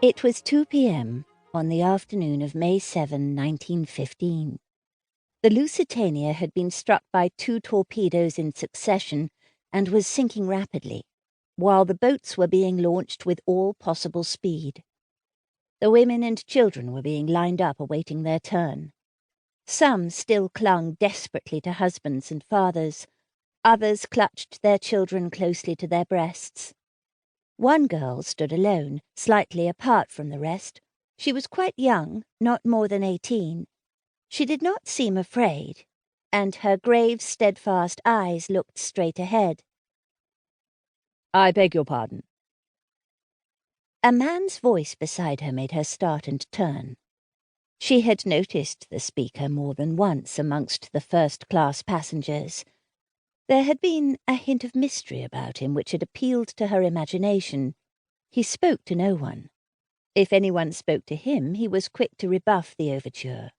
It was 2 p.m. on the afternoon of May 7, 1915. The Lusitania had been struck by 2 torpedoes in succession and was sinking rapidly, while the boats were being launched with all possible speed. The women and children were being lined up awaiting their turn. Some still clung desperately to husbands and fathers. Others clutched their children closely to their breasts. One girl stood alone, slightly apart from the rest. She was quite young, not more than 18. She did not seem afraid, and her grave, steadfast eyes looked straight ahead. "I beg your pardon." A man's voice beside her made her start and turn. She had noticed the speaker more than once amongst the first-class passengers. There had been a hint of mystery about him which had appealed to her imagination. He spoke to no one. If anyone spoke to him, he was quick to rebuff the overture.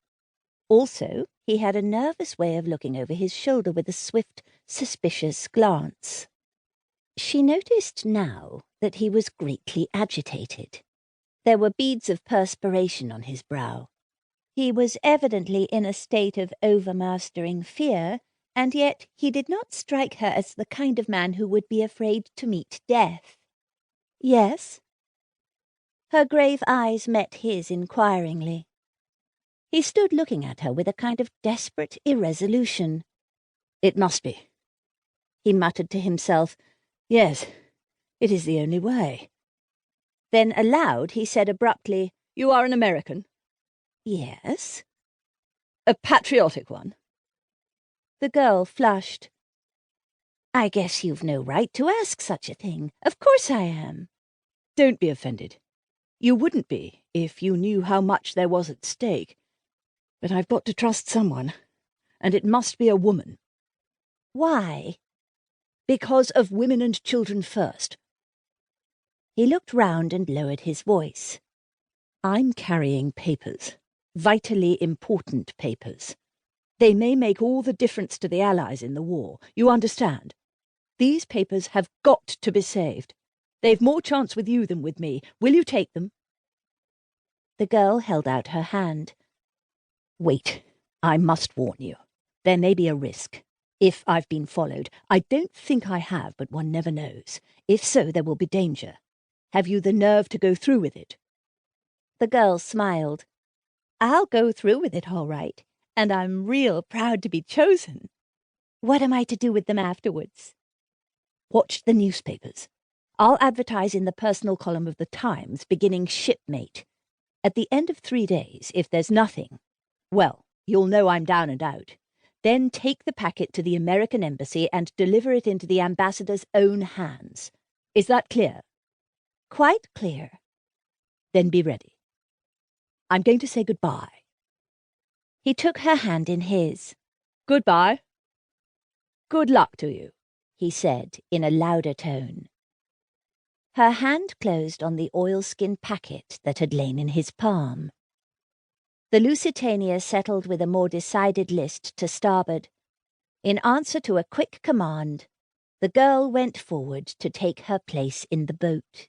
Also, he had a nervous way of looking over his shoulder with a swift, suspicious glance. She noticed now that he was greatly agitated. There were beads of perspiration on his brow. He was evidently in a state of overmastering fear, and yet he did not strike her as the kind of man who would be afraid to meet death. "Yes?" Her grave eyes met his inquiringly. He stood looking at her with a kind of desperate irresolution. "It must be," he muttered to himself. "Yes, it is the only way." Then aloud he said abruptly, "You are an American?" "Yes." "A patriotic one?" The girl flushed. "I guess you've no right to ask such a thing. Of course I am." "Don't be offended. You wouldn't be if you knew how much there was at stake. But I've got to trust someone, and it must be a woman." "Why?" "Because of women and children first." He looked round and lowered his voice. "I'm carrying papers, vitally important papers. They may make all the difference to the Allies in the war, you understand? These papers have got to be saved. They've more chance with you than with me. Will you take them?" The girl held out her hand. "Wait, I must warn you. There may be a risk. If I've been followed, I don't think I have, but one never knows. If so, there will be danger. Have you the nerve to go through with it?" The girl smiled. "I'll go through with it all right, and I'm real proud to be chosen. What am I to do with them afterwards?" "Watch the newspapers. I'll advertise in the personal column of the Times, beginning shipmate. At the end of 3 days, if there's nothing, well, you'll know I'm down and out. Then take the packet to the American embassy and deliver it into the ambassador's own hands. Is that clear?" "Quite clear." "Then be ready. I'm going to say goodbye." He took her hand in his. "Goodbye. Good luck to you," he said in a louder tone. Her hand closed on the oilskin packet that had lain in his palm. The Lusitania settled with a more decided list to starboard. In answer to a quick command, the girl went forward to take her place in the boat.